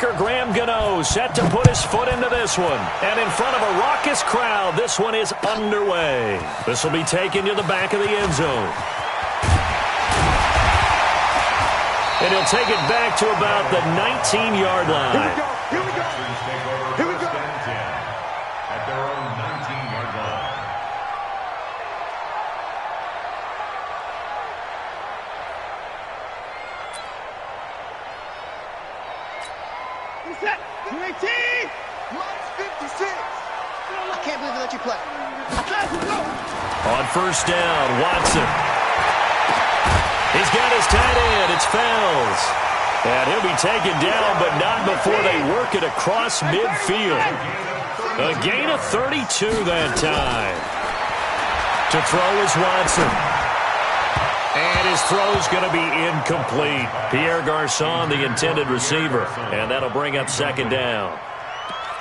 Kicker Graham Gano set to put his foot into this one. And in front of a raucous crowd, this one is underway. This will be taken to the back of the end zone. And he'll take it back to about the 19-yard line. Here we go. Here we go. At their own 19-yard line. Set. 18. Minus 56. I can't believe they let you play. On first down, Watson. He's got his tight end. It's Fells. And he'll be taken down, but not before they work it across midfield. A gain of 32 that time. To throw is Watson. And his throw's going to be incomplete. Pierre Garçon, the intended receiver. And that'll bring up second down.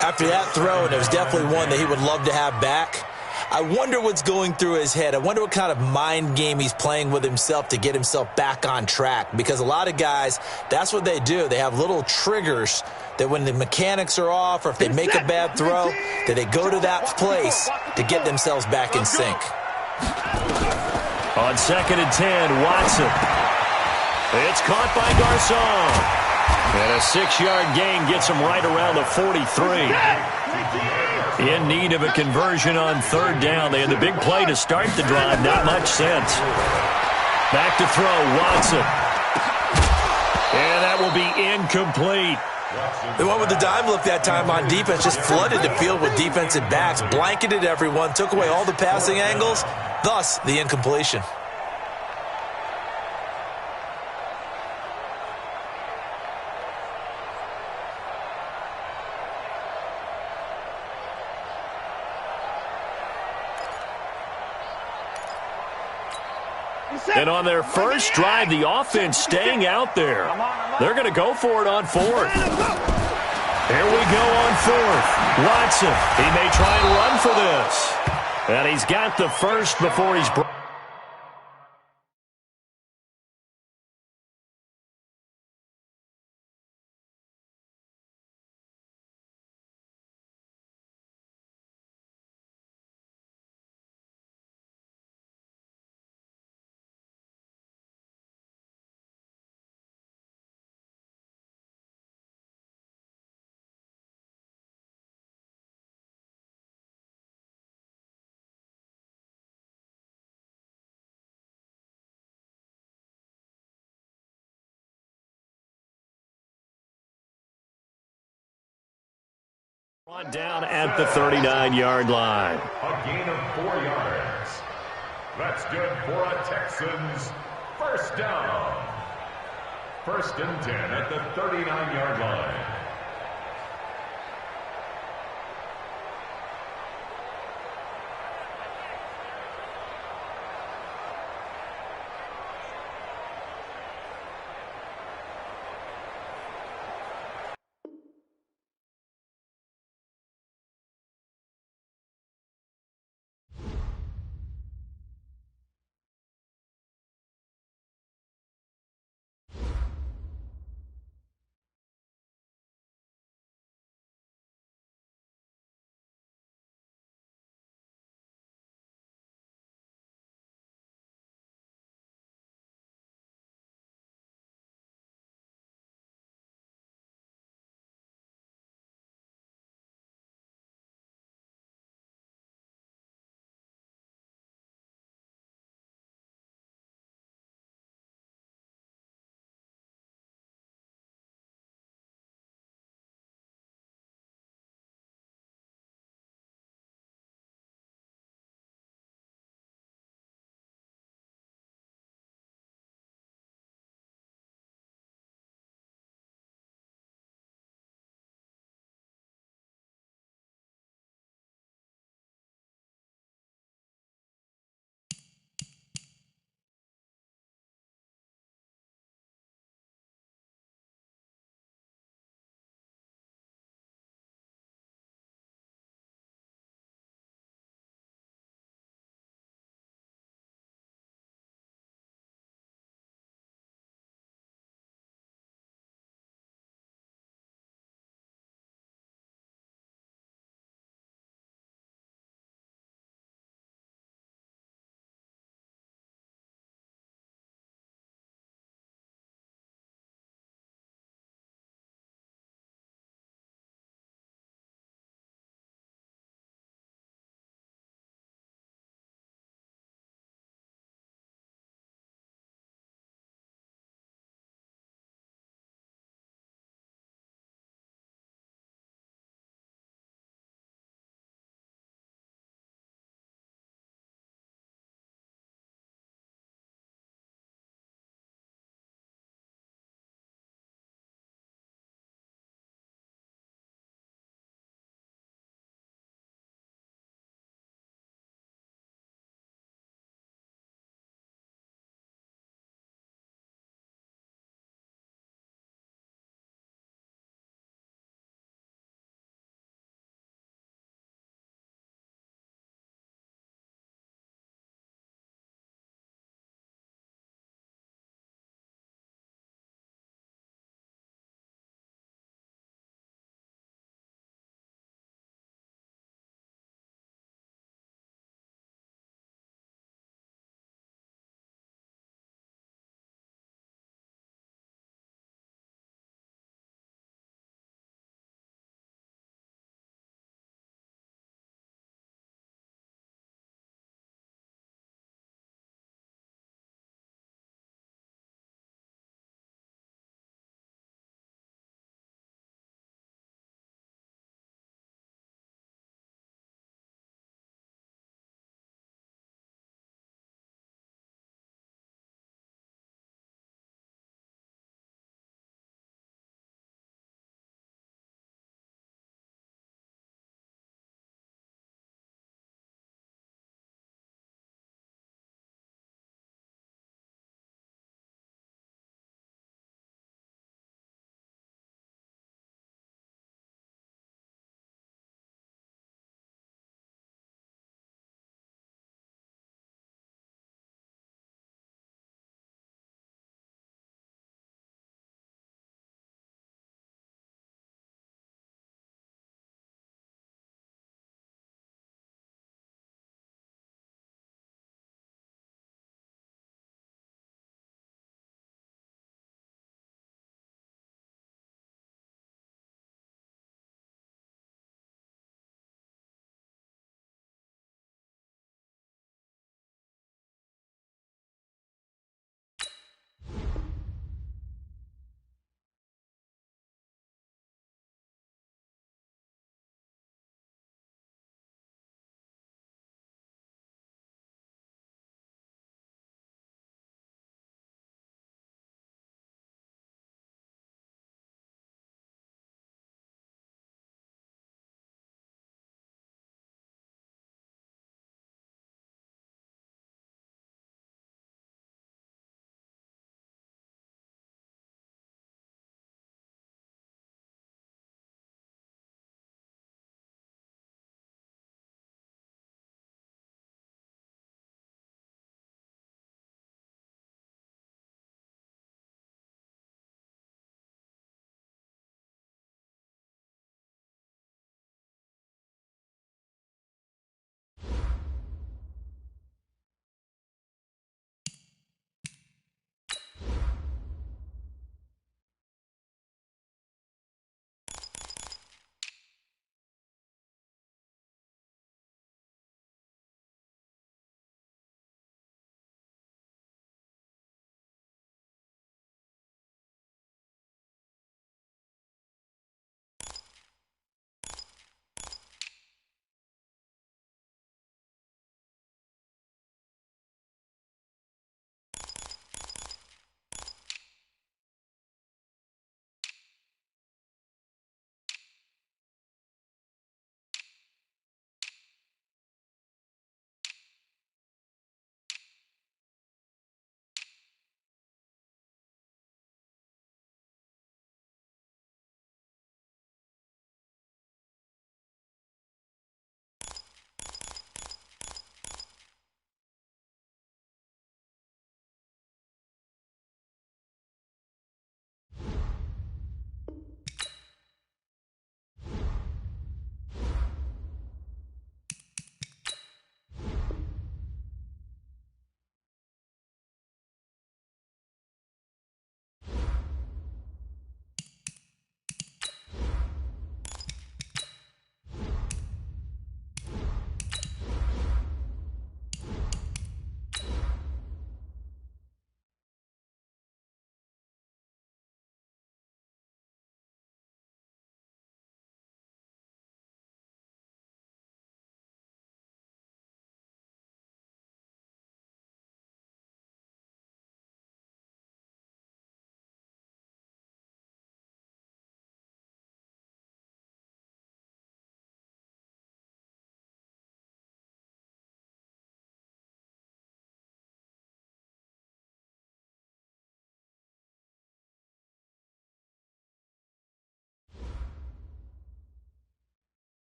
After that throw, and it was definitely one that he would love to have back, I wonder what's going through his head. I wonder what kind of mind game he's playing with himself to get himself back on track. Because a lot of guys, that's what they do. They have little triggers that when the mechanics are off or if they make a bad throw, that they go to that place to get themselves back in sync. On 2nd and 10, Watson. It's caught by Garçon. And a 6-yard gain gets him right around the 43. In need of a conversion on third down. They had the big play to start the drive. Not much sense. Back to throw, Watson. And that will be incomplete. The one with the dime look that time on defense just flooded the field with defensive backs, blanketed everyone, took away all the passing angles, thus the incompletion. And on their first drive, the offense staying out there. They're going to go for it on fourth. Here we go on fourth. Watson, he may try and run for this. And he's got the first before he's... On down at the 39-yard line. A gain of 4 yards. That's good for a Texans first down. 1st and 10 at the 39-yard line.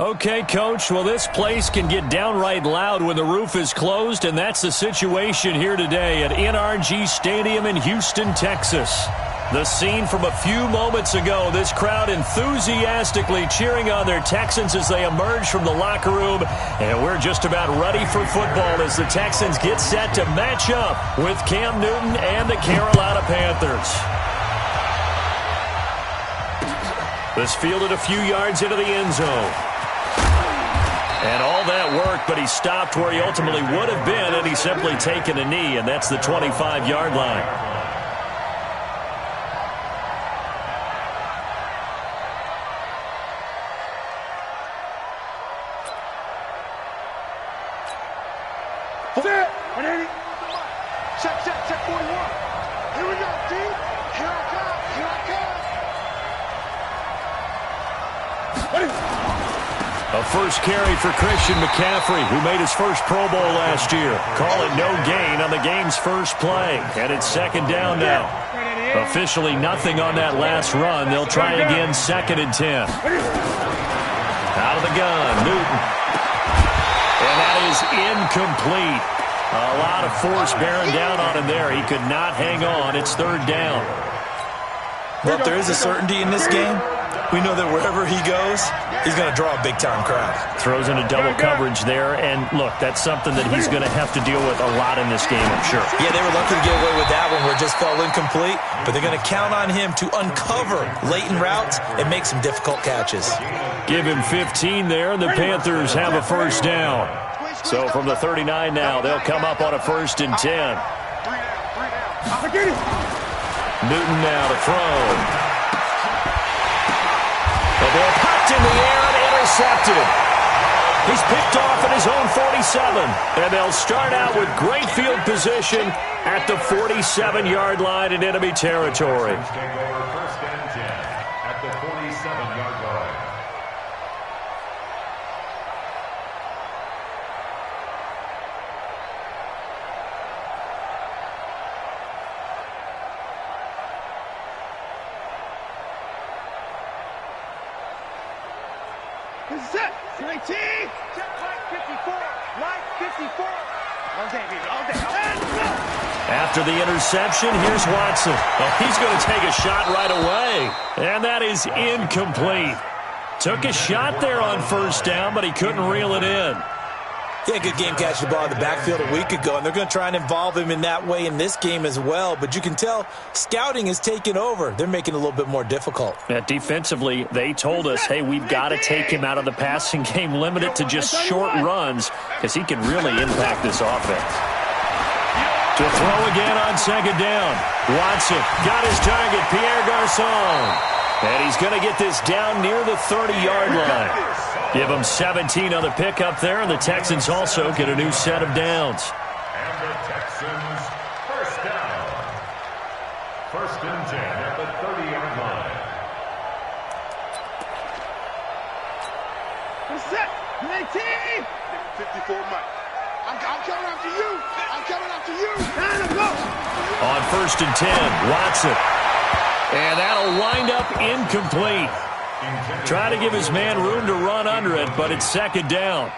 Okay, Coach, well, this place can get downright loud when the roof is closed, and that's the situation here today at NRG Stadium in Houston, Texas. The scene from a few moments ago, this crowd enthusiastically cheering on their Texans as they emerge from the locker room, and we're just about ready for football as the Texans get set to match up with Cam Newton and the Carolina Panthers. This fielded a few yards into the end zone. And all that work, but he stopped where he ultimately would have been had he simply taken a knee, and that's the 25-yard line. Check 41. Here we go, D. Here I come. A first carry for Christian McCaffrey, who made his first Pro Bowl last year. Call it no gain on the game's first play, and it's second down now. Officially nothing on that last run. They'll try again, 2nd and 10. Out of the gun, Newton. And that is incomplete. A lot of force bearing down on him there. He could not hang on. It's 3rd down. Well, if there is a certainty in this game, we know that wherever he goes, he's going to draw a big-time crowd. Throws into double coverage there, and look, that's something that he's going to have to deal with a lot in this game, I'm sure. Yeah, they were lucky to get away with that one where it just fell incomplete, but they're going to count on him to uncover latent routes and make some difficult catches. Give him 15 there, and the Panthers have a first down. So from the 39 now, they'll come up on a 1st and 10. Newton now to throw. The ball popped in the air and intercepted. He's picked off at his own 47. And they'll start out with great field position at the 47-yard line in enemy territory. Take over 1st and 10 at the 47-yard line. Set. 19. Check Mike 54. Mike 54. All day, baby. All day. After the interception, here's Watson. And he's going to take a shot right away. And that is incomplete. Took a shot there on 1st down, but he couldn't reel it in. He had a good game catching the ball in the backfield a week ago, and they're going to try and involve him in that way in this game as well. But you can tell scouting is taking over. They're making it a little bit more difficult. Defensively, they told us, hey, we've got to take him out of the passing game, limit it to just short runs, because he can really impact this offense. To throw again on 2nd down. Watson got his target, Pierre Garçon. And he's going to get this down near the 30-yard line. Give him 17 on the pickup there, and the Texans also get a new set of downs. And the Texans, first down. 1st and 10 at the 30-yard line. Set. 19. 54 Mike. I'm coming after you. I'm coming after you. Time to go. On 1st and 10, Watson. And that'll wind up incomplete. Try to give his man room to run under it, but it's 2nd down.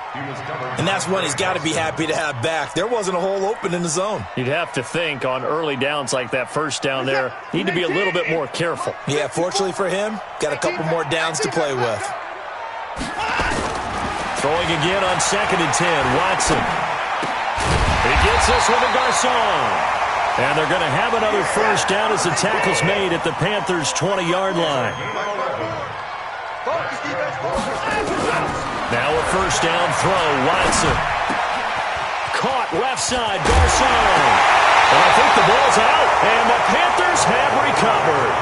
And that's one he's got to be happy to have back. There wasn't a hole open in the zone. You'd have to think on early downs like that 1st down there, need to be a little bit more careful. Yeah, fortunately for him, got a couple more downs to play with. Throwing again on 2nd and 10, Watson. He gets this with a Garçon. And they're going to have another first down as the tackle's made at the Panthers' 20-yard line. Now a first down throw, Watson. Caught left side, Garçon. And I think the ball's out, and the Panthers have recovered.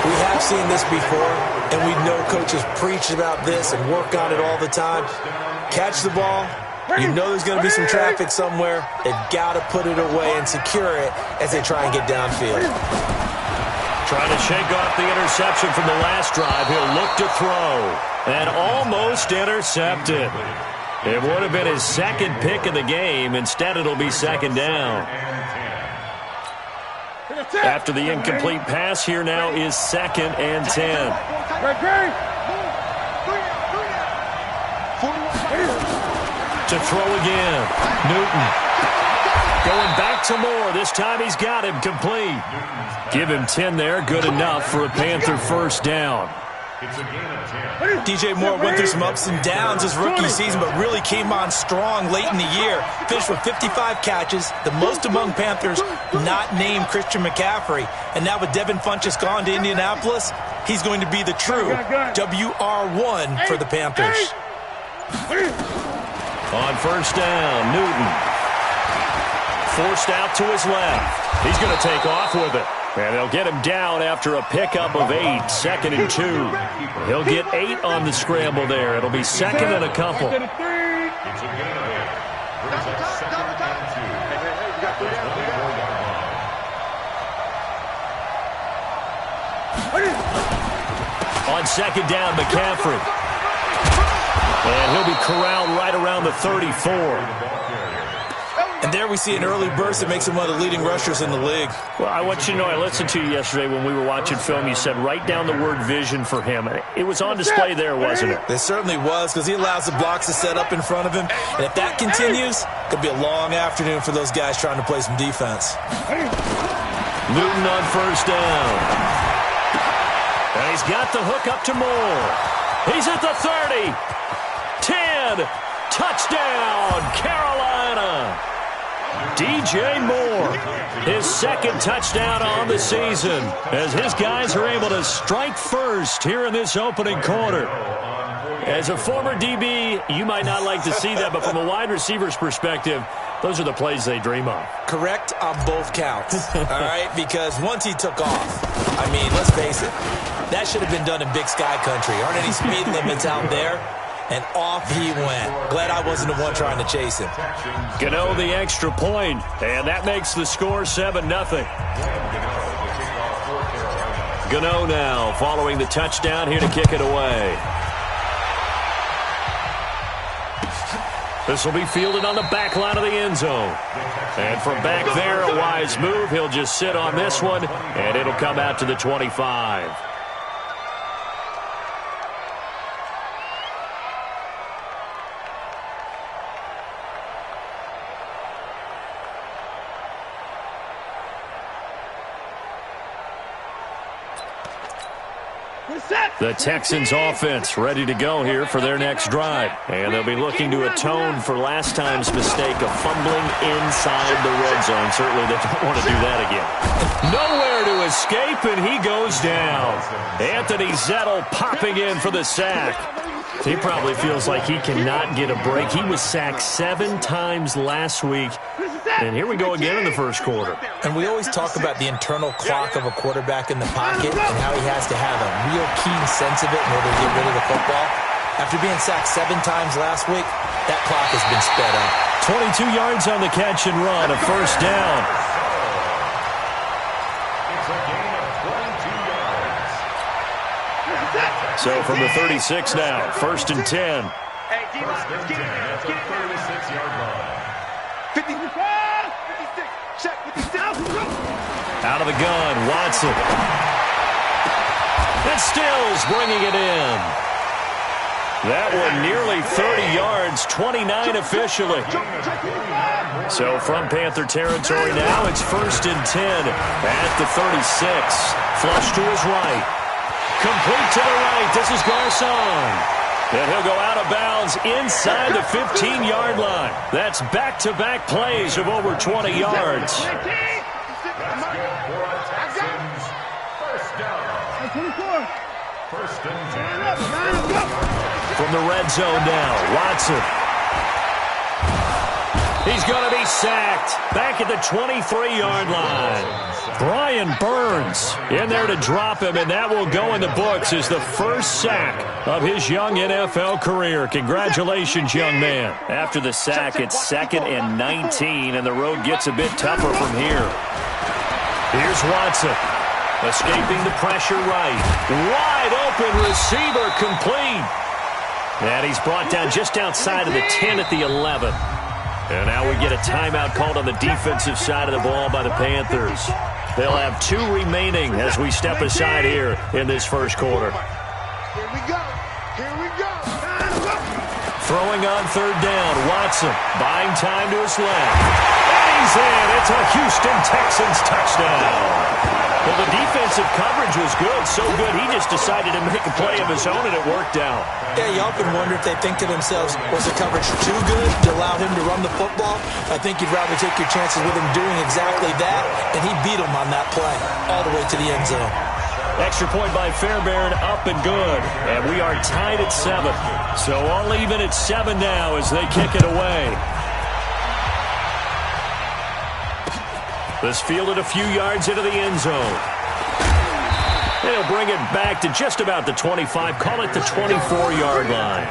We have seen this before, and we know coaches preach about this and work on it all the time. Catch the ball. You know there's going to be some traffic somewhere. They've got to put it away and secure it as they try and get downfield. Trying to shake off the interception from the last drive. He'll look to throw. And almost intercepted. It would have been his 2nd pick of the game. Instead, it'll be 2nd down. After the incomplete pass, here now is 2nd and 10. To throw again. Newton. Going back to Moore. This time he's got him complete. Give him 10 there. Good enough for a Panther first down. It's a gain of 10. DJ Moore went through some ups and downs his rookie season, but really came on strong late in the year. Finished with 55 catches, the most among Panthers not named Christian McCaffrey. And now with Devin Funchess gone to Indianapolis, he's going to be the true WR1 for the Panthers. On first down, Newton. Forced out to his left. He's going to take off with it. And they'll get him down after a pickup of 8, 2nd and 2. He'll get 8 on the scramble there. It'll be 2nd and a couple. It's a gain of 8. Brings up 2nd and 2. 24-yard line. On 2nd down, McCaffrey. And he'll be corralled right around the 34. And there we see an early burst that makes him one of the leading rushers in the league. Well, I want you to know, I listened to you yesterday when we were watching film. You said write down the word vision for him. It was on display there, wasn't it? It certainly was, because he allows the blocks to set up in front of him. And if that continues, it'll be a long afternoon for those guys trying to play some defense. Newton on first down. And he's got the hook up to Moore. He's at the 30. 10. Touchdown, Carolina. DJ Moore, his 2nd touchdown on the season, as his guys are able to strike first here in this opening quarter. As a former DB, you might not like to see that, but from a wide receiver's perspective, those are the plays they dream of. Correct on both counts, all right? Because once he took off, I mean, let's face it, that should have been done in Big Sky country. Aren't any speed limits out there? And off he went. Glad I wasn't the one trying to chase him. Gano the extra point, and that makes the score 7-0. Gano now following the touchdown here to kick it away. This will be fielded on the back line of the end zone. And from back there, a wise move. He'll just sit on this one, and it'll come out to the 25. The Texans offense ready to go here for their next drive. And they'll be looking to atone for last time's mistake of fumbling inside the red zone. Certainly they don't want to do that again. Nowhere to escape, and he goes down. Anthony Zettel popping in for the sack. He probably feels like he cannot get a break. He was sacked 7 times last week. And here we go again in the first quarter. And we always talk about the internal clock of a quarterback in the pocket and how he has to have a real keen sense of it in order to get rid of the football. After being sacked 7 times last week, that clock has been sped up. 22 yards on the catch and run, a first down. It's a gain of 22 yards. So from the 36 now, 1st and 10. First and 10 at the 36-yard line. 56, check 56. Out of the gun, Watson. And Stills bringing it in. That one nearly 30 yards, 29 officially. So from Panther territory now, it's 1st and 10 at the 36. Flush to his right. Complete to the right. This is Garcon. And he'll go out of bounds inside the 15-yard line. That's back-to-back plays of over 20 yards. That's good for a Texans first down. 1st and 10. From the red zone now, Watson. He's going to be sacked back at the 23-yard line. Brian Burns in there to drop him, and that will go in the books as the first sack of his young NFL career. Congratulations, young man. After the sack, it's 2nd and 19, and the road gets a bit tougher from here. Here's Watson, escaping the pressure right. Wide open receiver complete. And he's brought down just outside of the 10 at the 11. And now we get a timeout called on the defensive side of the ball by the Panthers. They'll have 2 remaining as we step aside here in this first quarter. Here we go. Here we go. Throwing on third down, Watson buying time to his left. And he's in. It's a Houston Texans touchdown. Well, the defensive coverage was good, so good he just decided to make a play of his own, and it worked out. Yeah, you often wonder if they think to themselves, was the coverage too good to allow him to run the football? I think you'd rather take your chances with him doing exactly that, and he beat him on that play all the way to the end zone. Extra point by Fairbairn, up and good. And we are tied at 7. So all even at 7 now as they kick it away. This fielded a few yards into the end zone. They'll bring it back to just about the 25. Call it the 24-yard line.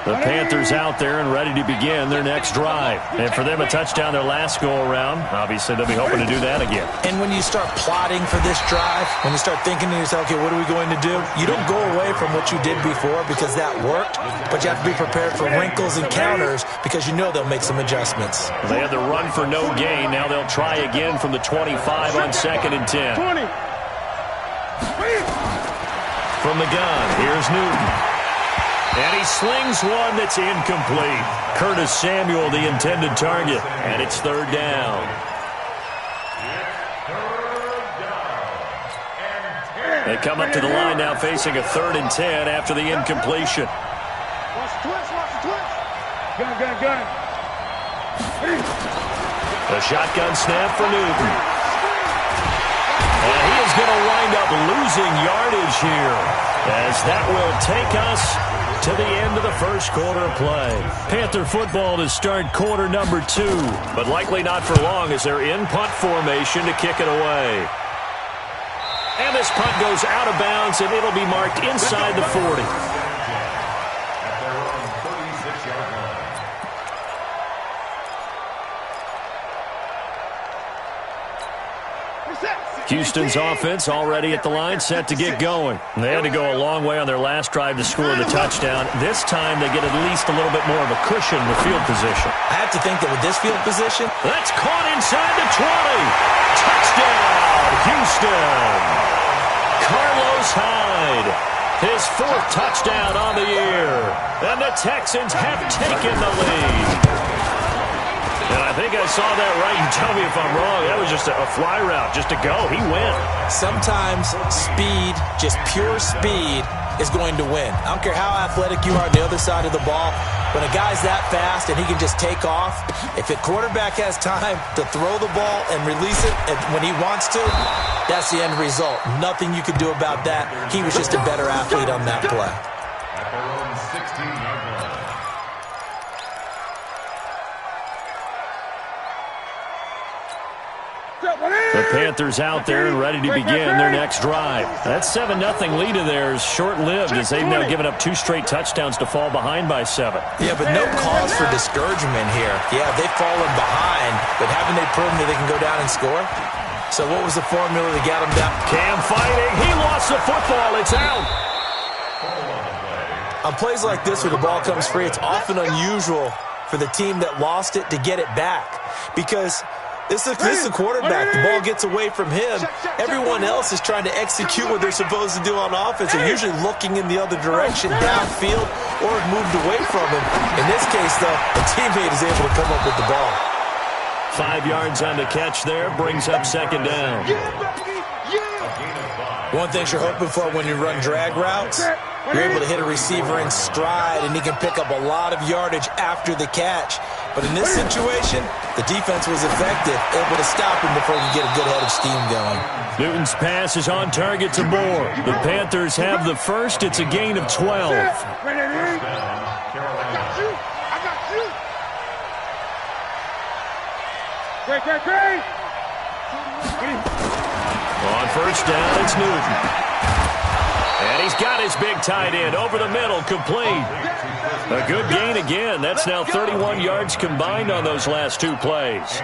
The Panthers out there and ready to begin their next drive. And for them, a touchdown their last go-around. Obviously, they'll be hoping to do that again. And when you start plotting for this drive, when you start thinking to yourself, okay, what are we going to do? You don't go away from what you did before because that worked, but you have to be prepared for wrinkles and counters because you know they'll make some adjustments. They had the run for no gain. Now they'll try again from the 25 on 2nd and 10. From the gun, here's Newton. And he slings one that's incomplete. Curtis Samuel, the intended target. And it's third down. They come up to the line now facing a 3rd and 10 after the incompletion. Watch the twist, watch the twist. Gun. A shotgun snap for Newton. And he is going to wind up losing yardage here, as that will take us to the end of the first quarter of play. Panther football to start quarter number 2, but likely not for long as they're in punt formation to kick it away. And this punt goes out of bounds, and it'll be marked inside the 40. Houston's offense already at the line, set to get going. They had to go a long way on their last drive to score the touchdown. This time they get at least a little bit more of a cushion in the field position. I have to think that with this field position, that's caught inside the 20. Touchdown, Houston. Carlos Hyde, his 4th touchdown on the year. And the Texans have taken the lead. And I think I saw that right. You tell me if I'm wrong. That was just a fly route, just to go. He went. Sometimes speed, just pure speed, is going to win. I don't care how athletic you are on the other side of the ball. When a guy's that fast and he can just take off, if a quarterback has time to throw the ball and release it when he wants to, that's the end result. Nothing you could do about that. He was just a better athlete on that play. At their own 16-yard line. The Panthers out there and ready to begin their next drive. That 7-0 lead of theirs short-lived as they've now given up 2 straight touchdowns to fall behind by 7. Yeah, but no cause for discouragement here. Yeah, they've fallen behind, but haven't they proven that they can go down and score? So what was the formula to get them down? Cam fighting. He lost the football. It's out. On plays like this where the ball comes free, it's often unusual for the team that lost it to get it back because this is the quarterback. The ball gets away from him. Everyone else is trying to execute what they're supposed to do on offense. They're usually looking in the other direction, downfield, or moved away from him. In this case, though, a teammate is able to come up with the ball. 5 yards on the catch there, brings up 2nd down. One thing you're hoping for when you run drag routes, you're able to hit a receiver in stride, and he can pick up a lot of yardage after the catch. But in this situation, the defense was effective, able to stop him before he get a good head of steam going. Newton's pass is on target to Moore. The Panthers have the first. It's a gain of 12. I got you. Great. On first down, it's Newton. And he's got his big tight end over the middle, complete. A good gain again. That's now 31 yards combined on those last 2 plays.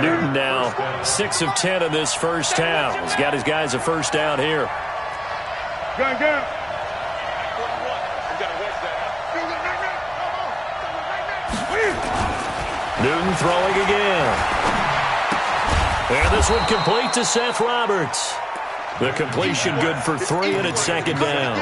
Newton now 6 of 10 in this first half. He's got his guys a first down here. Gun. Newton throwing again. And this one complete to Seth Roberts. The completion good for 3, and it's second down.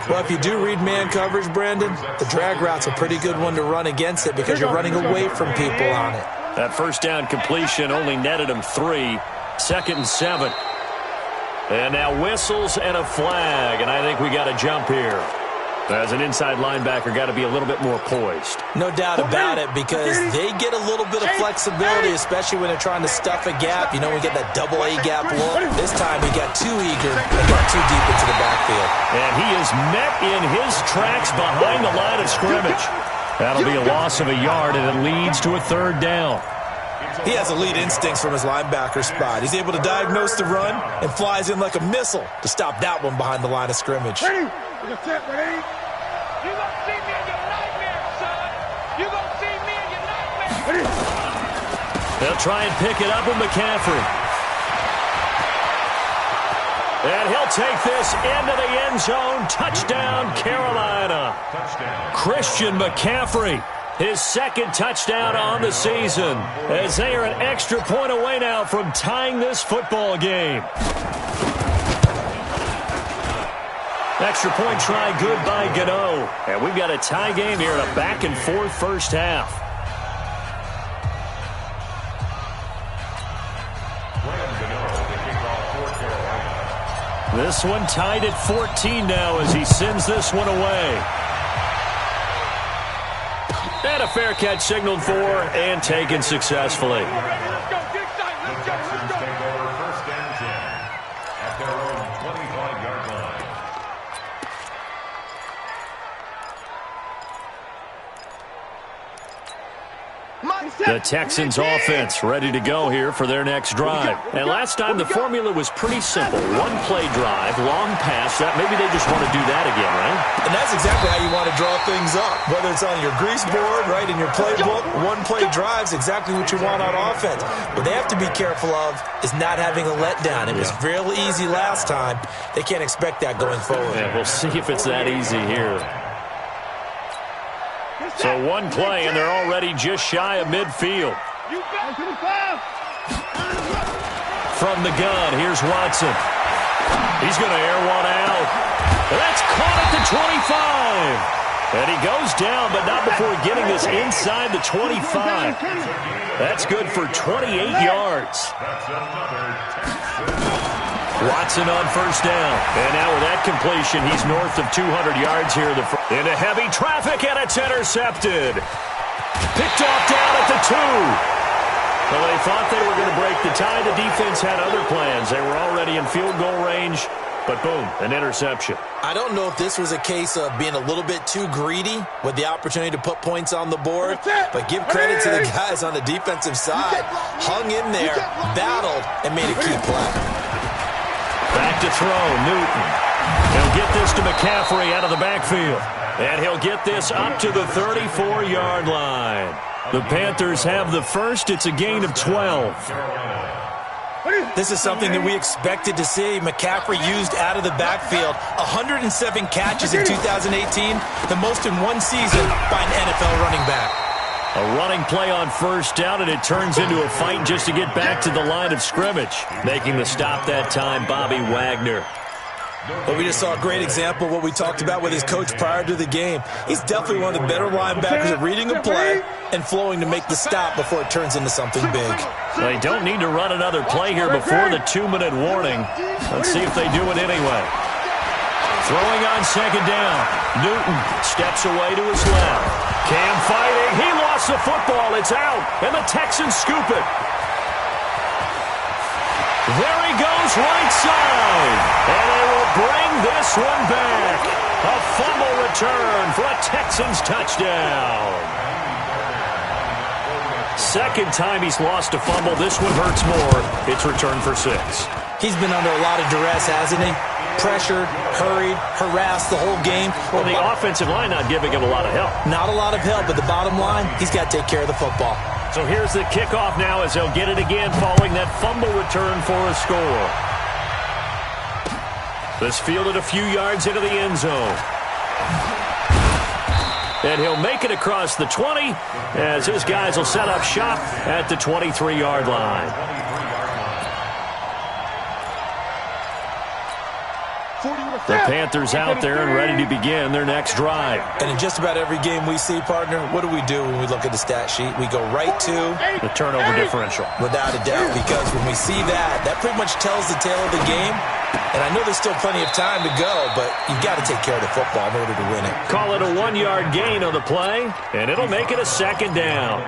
Well, if you do read man coverage, Brandon, the drag route's a pretty good one to run against it because you're running away from people on it. That first down completion only netted him 3. 2nd and 7. And now whistles and a flag, and I think we got a jump here. As an inside linebacker, got to be a little bit more poised. No doubt about it, because they get a little bit of flexibility, especially when they're trying to stuff a gap. You know, we get that double A gap look. This time he got too eager and got too deep into the backfield. And he is met in his tracks behind the line of scrimmage. That'll be a loss of a yard, and it leads to a 3rd down. He has elite instincts from his linebacker spot. He's able to diagnose the run and flies in like a missile to stop that one behind the line of scrimmage. Ready? Ready? You gonna see me in your nightmare, son. You gonna see me in your nightmare. They'll try and pick it up with McCaffrey. And he'll take this into the end zone. Touchdown, Carolina. Touchdown. Christian McCaffrey, his 2nd touchdown on the season, as they are an extra point away now from tying this football game. Extra point try good by Gano. And we've got a tie game here in a back-and-forth first half. This one tied at 14 now as he sends this one away. And a fair catch signaled for and taken successfully. Let's go. Get excited. The Texans take over 1st and 10 at their own 25-yard line. The Texans offense ready to go here for their next drive. And last time the formula was pretty simple. 1-play drive, long pass. Maybe they just want to do that again, right? And that's exactly how you want to draw things up. Whether it's on your grease board, right, in your playbook, 1-play drive's exactly what you want on offense. What they have to be careful of is not having a letdown. It was real easy last time. They can't expect that going forward. Yeah, we'll see if it's that easy here. So 1 play, and they're already just shy of midfield. From the gun, here's Watson. He's going to air one out. That's caught at the 25. And he goes down, but not before getting this inside the 25. That's good for 28 yards. That's another Texan. Watson on first down. And now with that completion, he's north of 200 yards here. Into heavy traffic, and it's intercepted. Picked off down at the 2. Well, they thought they were going to break the tie. The defense had other plans. They were already in field goal range, but boom, an interception. I don't know if this was a case of being a little bit too greedy with the opportunity to put points on the board, but give credit to the guys on the defensive side. Hung in there, battled, and made a key play. Back to throw, Newton. He'll get this to McCaffrey out of the backfield. And he'll get this up to the 34-yard line. The Panthers have the first. It's a gain of 12. This is something that we expected to see. McCaffrey used out of the backfield. 107 catches in 2018, the most in one season by an NFL running back. A running play on first down, and it turns into a fight just to get back to the line of scrimmage. Making the stop that time, Bobby Wagner. But we just saw a great example of what we talked about with his coach prior to the game. He's definitely one of the better linebackers at reading a play and flowing to make the stop before it turns into something big. They don't need to run another play here before the 2-minute warning. Let's see if they do it anyway. Throwing on second down. Newton steps away to his left. Cam fighting. He lost the football. It's out. And the Texans scoop it. There he goes right side. And they will bring this one back. A fumble return for a Texans touchdown. Second time he's lost a fumble. This one hurts more. It's returned for 6. He's been under a lot of duress, hasn't he? Pressured, hurried, harassed the whole game. Well, the offensive line not giving him a lot of help. Not a lot of help, but the bottom line, he's got to take care of the football. So here's the kickoff now as they'll get it again following that fumble return for a score. This fielded a few yards into the end zone. And he'll make it across the 20 as his guys will set up shop at the 23-yard line. The Panthers out there and ready to begin their next drive. And in just about every game we see, partner, what do we do when we look at the stat sheet? We go right to the turnover differential. Without a doubt, because when we see that pretty much tells the tale of the game. And I know there's still plenty of time to go, but you've got to take care of the football in order to win it. Call it a 1-yard gain on the play, and it'll make it a second down.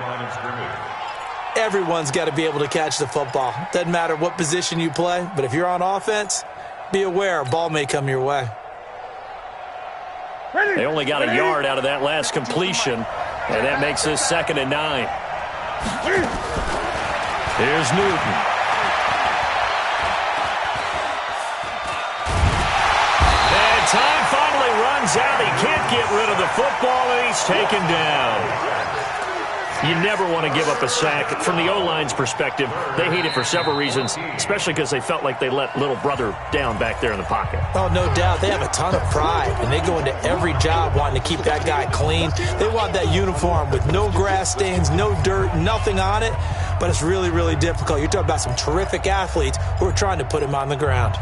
Everyone's got to be able to catch the football. Doesn't matter what position you play, but if you're on offense, be aware a ball may come your way. They only got a yard out of that last completion, and that makes this 2nd and 9. Here's Newton. And time finally runs out. He can't get rid of the football, and he's taken down. You never want to give up a sack. From the O-line's perspective, they hate it for several reasons, especially because they felt like they let little brother down back there in the pocket. Oh, no doubt. They have a ton of pride, and they go into every job wanting to keep that guy clean. They want that uniform with no grass stains, no dirt, nothing on it, but it's really, really difficult. You're talking about some terrific athletes who are trying to put him on the ground.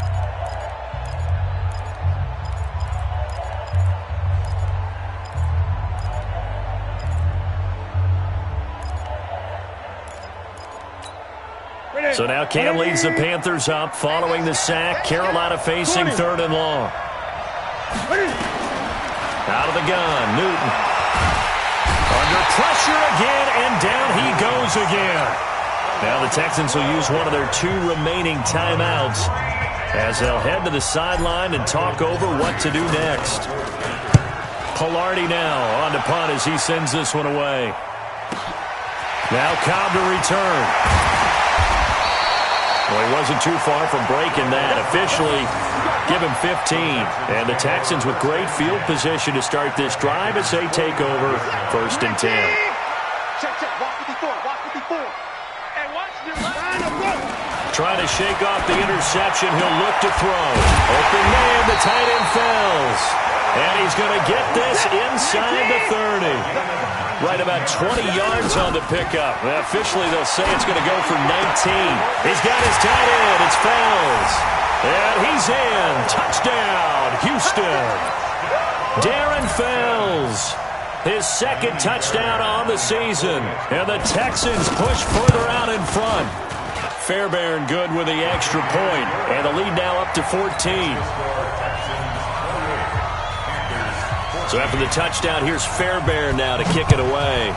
So now Cam leads the Panthers up following the sack. Carolina facing 3rd and long. Out of the gun, Newton. Under pressure again, and down he goes again. Now the Texans will use one of their 2 remaining timeouts as they'll head to the sideline and talk over what to do next. Pilardi now on to punt as he sends this one away. Now Cobb to return. Well, he wasn't too far from breaking that. Officially, give him 15. And the Texans with great field position to start this drive as they take over 1st and 10. Check, walk 54, walk 54. Hey, watch your line. Trying to shake off the interception. He'll look to throw. Open man, the tight end falls. And he's going to get this inside the 30. Right about 20 yards on the pickup. Well, officially, they'll say it's going to go for 19. He's got his tight end. It's Fells. And he's in. Touchdown, Houston. Darren Fells. His 2nd touchdown on the season. And the Texans push further out in front. Fairbairn good with the extra point. And the lead now up to 14. So after the touchdown, here's Fairbairn now to kick it away.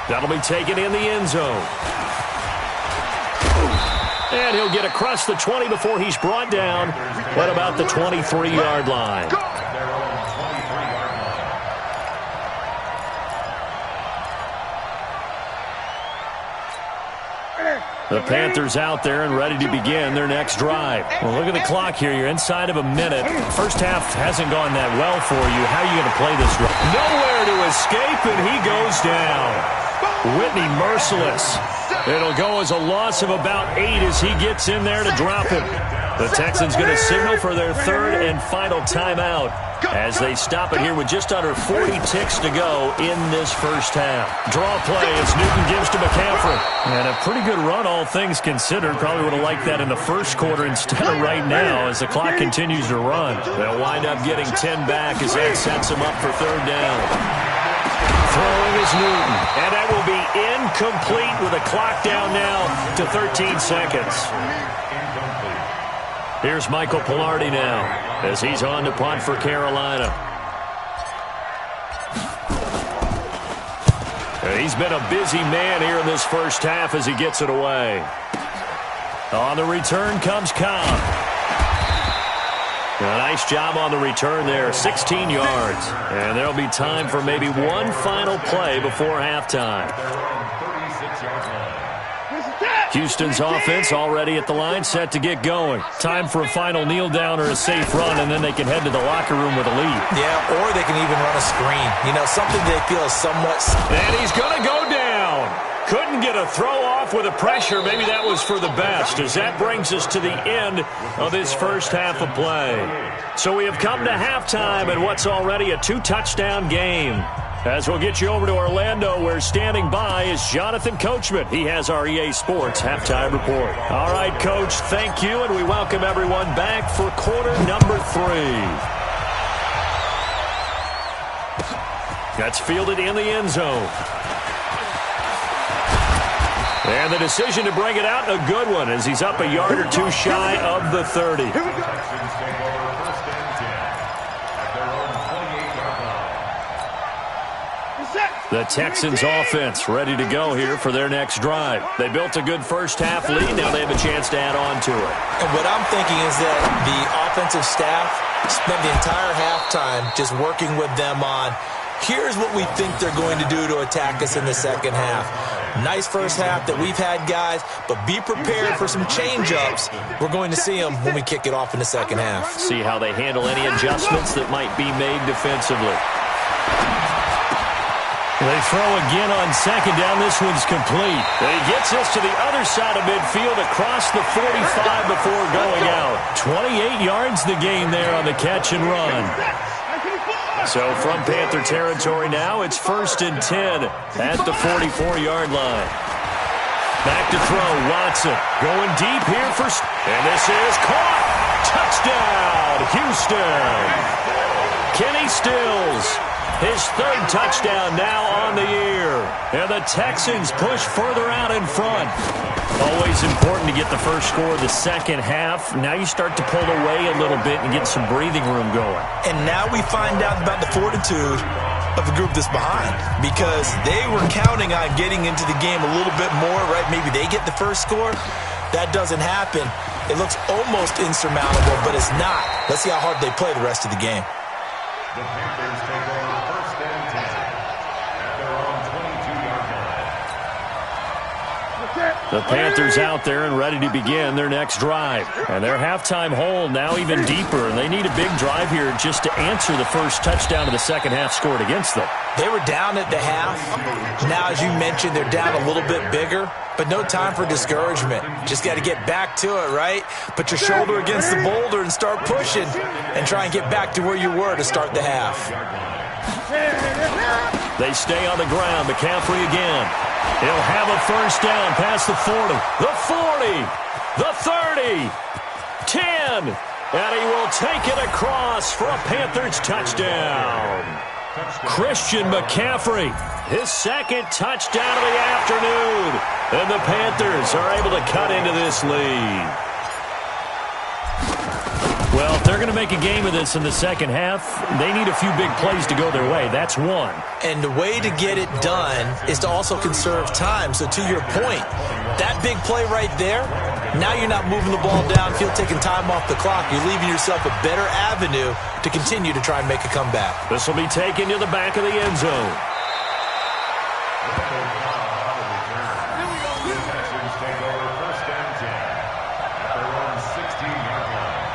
That'll be taken in the end zone. And he'll get across the 20 before he's brought down at about the 23-yard line. The Panthers out there and ready to begin their next drive. Well, look at the clock here. You're inside of a minute. First half hasn't gone that well for you. How are you going to play this drive? Nowhere to escape, and he goes down. Whitney merciless. It'll go as a loss of about 8 as he gets in there to drop him. The Texans going to signal for their 3rd and final timeout as they stop it here with just under 40 ticks to go in this first half. Draw play as Newton gives to McCaffrey. And a pretty good run, all things considered. Probably would have liked that in the first quarter instead of right now as the clock continues to run. They'll wind up getting 10 back as that sets them up for 3rd down. Throwing is Newton. And that will be incomplete with a clock down now to 13 seconds. Here's Michael Pilardi now as he's on to punt for Carolina. And he's been a busy man here in this first half as he gets it away. On the return comes Cobb. A nice job on the return there, 16 yards. And there'll be time for maybe one final play before halftime. Houston's offense already at the line, set to get going. Time for a final kneel down or a safe run, and then they can head to the locker room with a lead. Yeah, or they can even run a screen. You know, something they feel is somewhat... And he's going to go down. Couldn't get a throw off with the pressure. Maybe that was for the best, as that brings us to the end of this first half of play. So we have come to halftime in what's already a 2-touchdown game. As we'll get you over to Orlando, where standing by is Jonathan Coachman. He has our EA Sports Halftime Report. All right, Coach, thank you, and we welcome everyone back for quarter number 3. That's fielded in the end zone. And the decision to bring it out, a good one, as he's up a yard or two shy of the 30. Texans take over first and 10 at their own 28-yard line. The Texans offense ready to go here for their next drive. They built a good first-half lead. Now they have a chance to add on to it. And what I'm thinking is that the offensive staff spent the entire halftime just working with them on, here's what we think they're going to do to attack us in the second half. Nice first half that we've had, guys, but be prepared for some change-ups. We're going to see them when we kick it off in the second half. See how they handle any adjustments that might be made defensively. They throw again on second down. This one's complete. And he gets this to the other side of midfield across the 45 before going out. 28 yards the gain there on the catch and run. So from Panther territory now, it's first and 10 at the 44-yard line. Back to throw, Watson going deep here for, and this is caught. Touchdown, Houston. Kenny Stills, his 3rd touchdown now on the year. And the Texans push further out in front. Always important to get the first score of the second half. Now you start to pull away a little bit and get some breathing room going. And now we find out about the fortitude of the group that's behind, because they were counting on getting into the game a little bit more, right? Maybe they get the first score. That doesn't happen. It looks almost insurmountable, but it's not. Let's see how hard they play the rest of the game. The Panthers take over first and 10 at their own 22-yard line. The Panthers out there and ready to begin their next drive. And their halftime hole now even deeper. And they need a big drive here just to answer the first touchdown of the second half scored against them. They were down at the half. Now, as you mentioned, they're down a little bit bigger. But no time for discouragement. Just got to get back to it, right? Put your shoulder against the boulder and start pushing. And try and get back to where you were to start the half. They stay on the ground. McCaffrey again. He'll have a first down past the 40, the 40, the 30, 10, and he will take it across for a Panthers touchdown. Christian McCaffrey, his 2nd touchdown of the afternoon, and the Panthers are able to cut into this lead. Well, if they're going to make a game of this in the second half, they need a few big plays to go their way. That's one. And the way to get it done is to also conserve time. So to your point, that big play right there, now you're not moving the ball downfield, taking time off the clock. You're leaving yourself a better avenue to continue to try and make a comeback. This will be taken to the back of the end zone. Texans take over first and 10 at their own 16-yard line.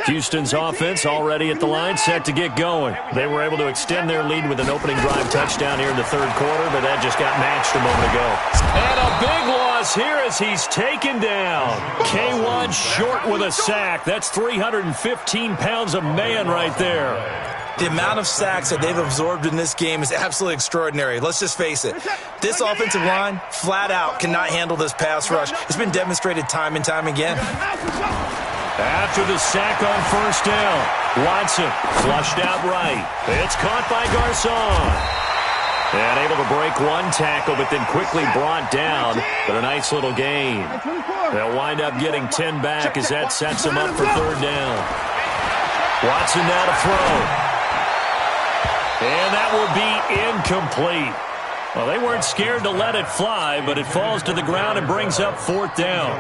Houston's offense already at the line, set to get going. They were able to extend their lead with an opening drive touchdown here in the 3rd quarter, but that just got matched a moment ago. And a big loss here as he's taken down. K1 short with a sack. That's 315 pounds of man right there. The amount of sacks that they've absorbed in this game is absolutely extraordinary. Let's just face it. This offensive line, flat out, cannot handle this pass rush. It's been demonstrated time and time again. After the sack on first down, Watson flushed out right. It's caught by Garcon. And able to break one tackle, but then quickly brought down. But a nice little gain. They'll wind up getting 10 back as that sets them up for 3rd down. Watson now to throw. And that will be incomplete. Well, they weren't scared to let it fly, but it falls to the ground and brings up 4th down.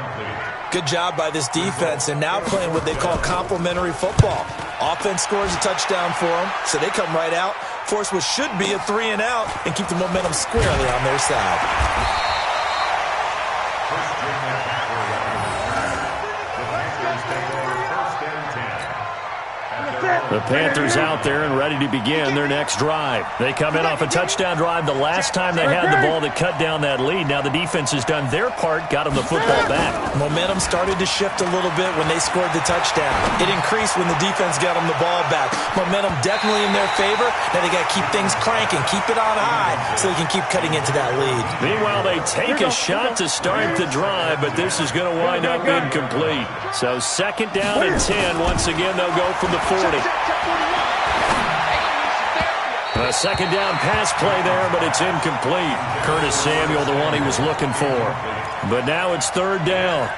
Good job by this defense, and now playing what they call complementary football. Offense scores a touchdown for them, so they come right out, force what should be a 3-and-out, and keep the momentum squarely on their side. The Panthers take over first and 10 at their The Panthers out there and ready to begin their next drive. They come in off a touchdown drive the last time they had the ball to cut down that lead. Now the defense has done their part, got them the football back. Momentum started to shift a little bit when they scored the touchdown. It increased when the defense got them the ball back. Momentum definitely in their favor. Now they got to keep things cranking, keep it on high so they can keep cutting into that lead. Meanwhile, they take a shot to start the drive, but this is going to wind up incomplete. So second down and 10. Once again, they'll go from the 40. A second down pass play there, but it's incomplete. Curtis Samuel, the one he was looking for. But now it's third down.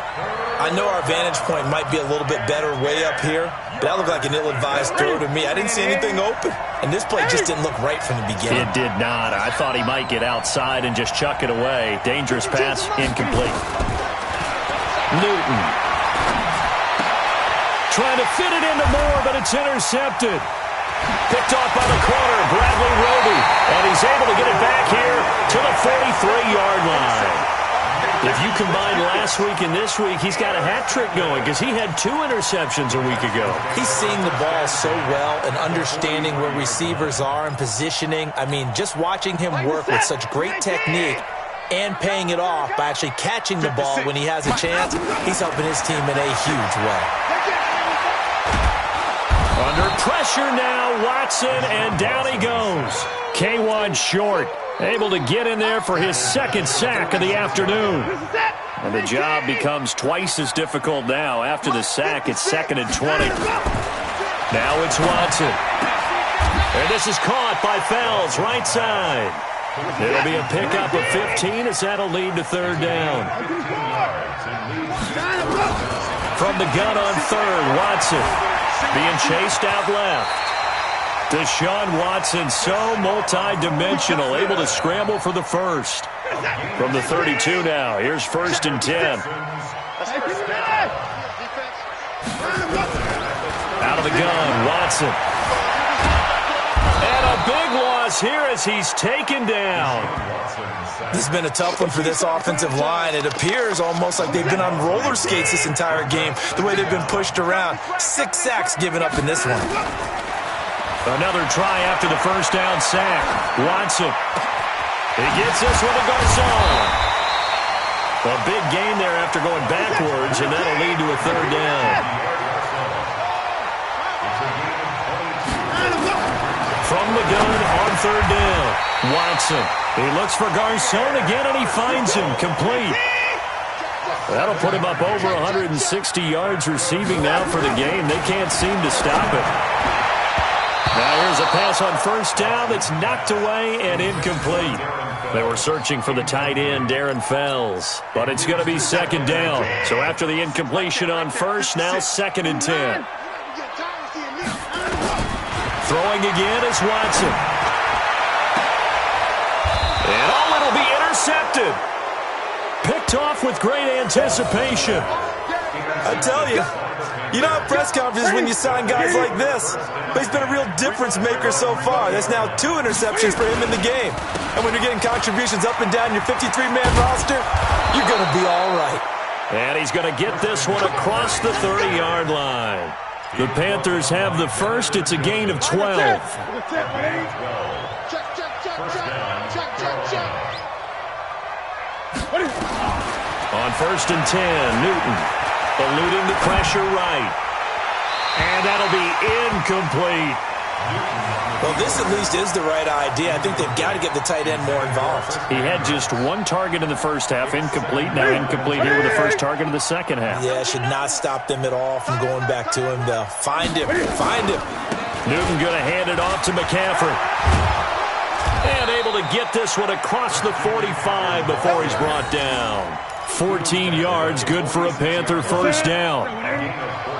I know our vantage point might be a little bit better way up here, but that looked like an ill-advised throw to me. I didn't see anything open, and this play just didn't look right from the beginning. It did not. I thought he might get outside and just chuck it away. Dangerous pass, incomplete. Newton. Trying to fit it into Moore, but it's intercepted. Picked off by the corner, Bradley Roby. And he's able to get it back here to the 43-yard line. If you combine last week and this week, he's got a hat trick going because he had 2 interceptions a week ago. He's seeing the ball so well and understanding where receivers are and positioning. I mean, just watching him work with such great technique and paying it off by actually catching the ball when he has a chance, he's helping his team in a huge way. Under pressure now, Watson, and down he goes. K1 short, able to get in there for his second sack of the afternoon. And the job becomes twice as difficult now. After the sack, it's second and 20. Now it's Watson. And this is caught by Fells, right side. It'll be a pickup of 15 as that'll lead to third down. From the gun on third, Watson. Being chased out left. Deshaun Watson, so multi-dimensional, able to scramble for the first. From the 32 now, here's first and 10. Out of the gun, Watson. And a big loss here as he's taken down. This has been a tough one for this offensive line. It appears almost like they've been on roller skates this entire game, the way they've been pushed around. 6 sacks given up in this one. Another try after the first down sack. Watson. He gets this one to Garcon. A big gain there after going backwards, and that'll lead to a third down. From the gun on third down, Watson. He looks for Garcon again, and he finds him complete. That'll put him up over 160 yards receiving now for the game. They can't seem to stop it. Now here's a pass on first down that's knocked away and incomplete. They were searching for the tight end, Darren Fells. But it's going to be second down. So after the incompletion on first, now second and 10. Throwing again is Watson. And it'll be intercepted. Picked off with great anticipation. I tell you, you don't have press conferences when you sign guys like this. But he's been a real difference maker so far. That's now 2 interceptions for him in the game. And when you're getting contributions up and down your 53-man roster, you're going to be all right. And he's going to get this one across the 30-yard line. The Panthers have the first. It's a gain of 12. On first and 10, Newton eluding the pressure right. And that'll be incomplete. Well, this at least is the right idea. I think they've got to get the tight end more involved. He had just 1 target in the first half, incomplete. Now incomplete here with the first target of the second half. Yeah, should not stop them at all from going back to him. They'll find him. Find him. Newton going to hand it off to McCaffrey. And able to get this one across the 45 before he's brought down. 14 yards, good for a Panther first down.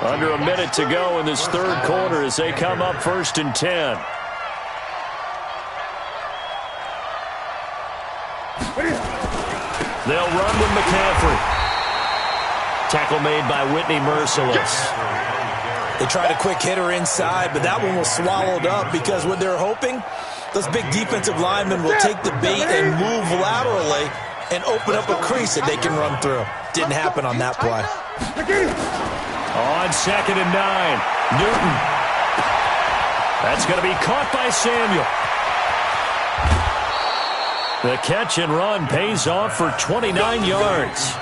Under a minute to go in this third quarter as they come up first and 10. They'll run with McCaffrey. Tackle made by Whitney Merciless. They tried a quick hitter inside, but that one was swallowed up because what they're hoping, those big defensive linemen will take the bait and move laterally and open up a crease that they can run through. Didn't happen on that play. On second and 9, Newton. That's going to be caught by Samuel. The catch and run pays off for 29 yards.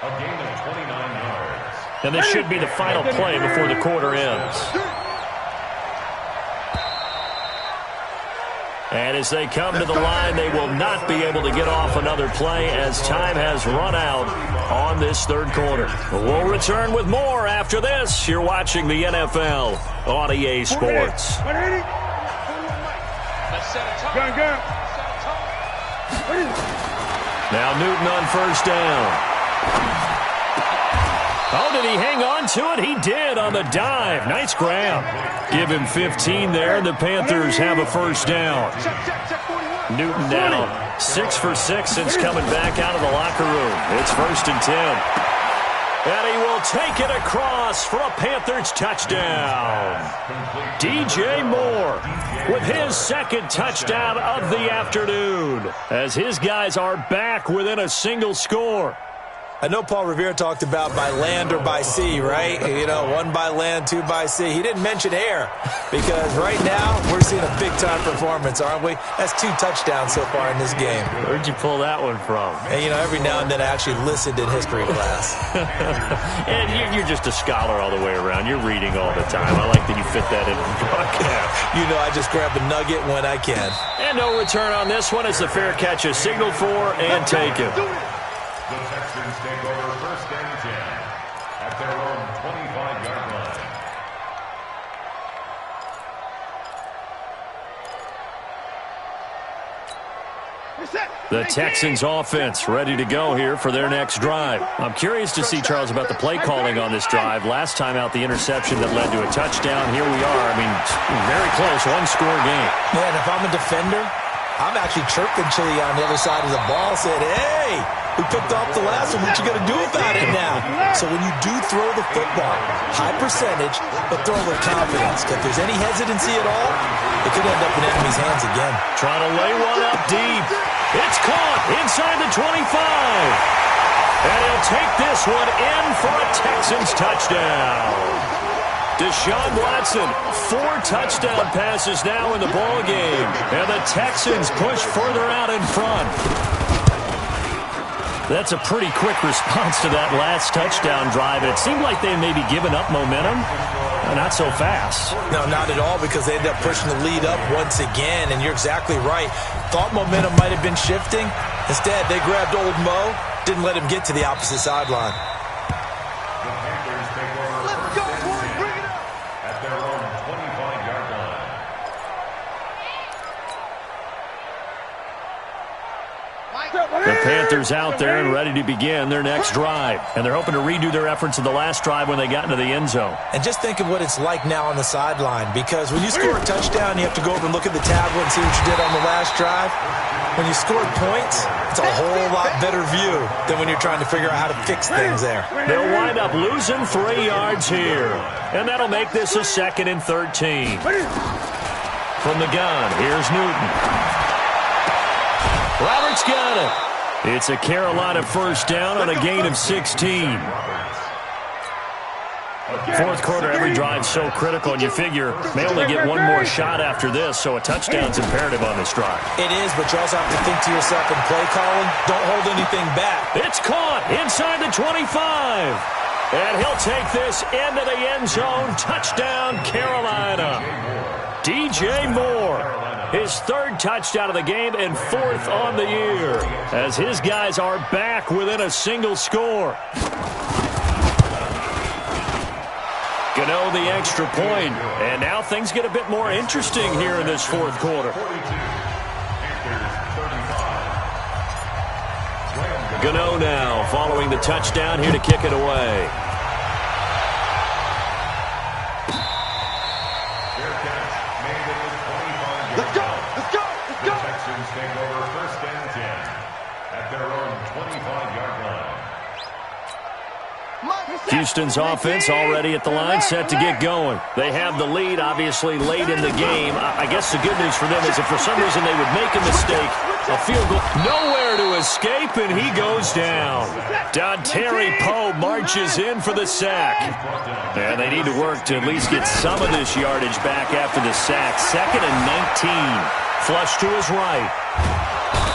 A gain of 29 yards. And this should be the final play before the quarter ends. And as they come to the line, they will not be able to get off another play as time has run out on this third quarter. We'll return with more after this. You're watching the NFL on EA Sports. Now Newton on first down. Oh, did he hang on to it? He did on the dive. Nice grab. Give him 15 there. The Panthers have a first down. Newton now 6 for 6 since coming back out of the locker room. It's 1st and 10. And he will take it across for a Panthers touchdown. DJ Moore with his second touchdown of the afternoon as his guys are back within a single score. I know Paul Revere talked about by land or by sea, right? You know, 1 by land, 2 by sea. He didn't mention air because right now we're seeing a big-time performance, aren't we? That's 2 touchdowns so far in this game. Where'd you pull that one from? And, you know, every now and then I actually listened in history class. And you're just a scholar all the way around. You're reading all the time. I like that you fit that in the broadcast. You know, I just grab a nugget when I can. And no return on this one as the fair catch is signaled for and taken. The Texans take over 1st and 10 at their own 25-yard line. The Texans offense ready to go here for their next drive. I'm curious to see, Charles, about the play calling on this drive. Last time out, the interception that led to a touchdown. Here we are. I mean, very close, 1-score game. Yeah, and if I'm a defender, I'm actually chirping Chili on the other side of the ball, saying, hey, we picked off the last one. What you going to do about it now? So when you do throw the football, high percentage, but throw with confidence. If there's any hesitancy at all, it could end up in enemy's hands again. Trying to lay one up deep. It's caught inside the 25. And he'll take this one in for a Texans touchdown. Deshaun Watson, 4 touchdown passes now in the ballgame. And the Texans push further out in front. That's a pretty quick response to that last touchdown drive. It seemed like they may be giving up momentum. Not so fast. No, not at all, because they ended up pushing the lead up once again, and you're exactly right. Thought momentum might have been shifting. Instead, they grabbed old Mo, didn't let him get to the opposite sideline. The Panthers take over 1st and 10 at their own 25-yard line. The Panthers out there and ready to begin their next drive. And they're hoping to redo their efforts in the last drive when they got into the end zone. And just think of what it's like now on the sideline, because when you score a touchdown, you have to go over and look at the tablet and see what you did on the last drive. When you scored points, it's a whole lot better view than when you're trying to figure out how to fix things there. They'll wind up losing 3 yards here. And that'll make this a 2nd and 13. From the gun, here's Newton. Roberts got it. It's a Carolina first down on a gain of 16. Fourth quarter, every drive's so critical, and you figure they only get one more shot after this, so a touchdown's imperative on this drive. It is, but you also have to think to yourself in play calling, don't hold anything back. It's caught inside the 25. And he'll take this into the end zone. Touchdown, Carolina. DJ Moore. His 3rd touchdown of the game and 4th on the year as his guys are back within a single score. Gano the extra point, and now things get a bit more interesting here in this 4th quarter. Gano now following the touchdown here to kick it away. Take over 1st and 10 at their own 25-yard line. Houston's offense already at the line, set to get going. They have the lead, obviously, late in the game. I guess the good news for them is if for some reason they would make a mistake, a field goal, nowhere to escape, and he goes down. Dontari Poe marches in for the sack. And they need to work to at least get some of this yardage back after the sack. 2nd and 19. Flush to his right.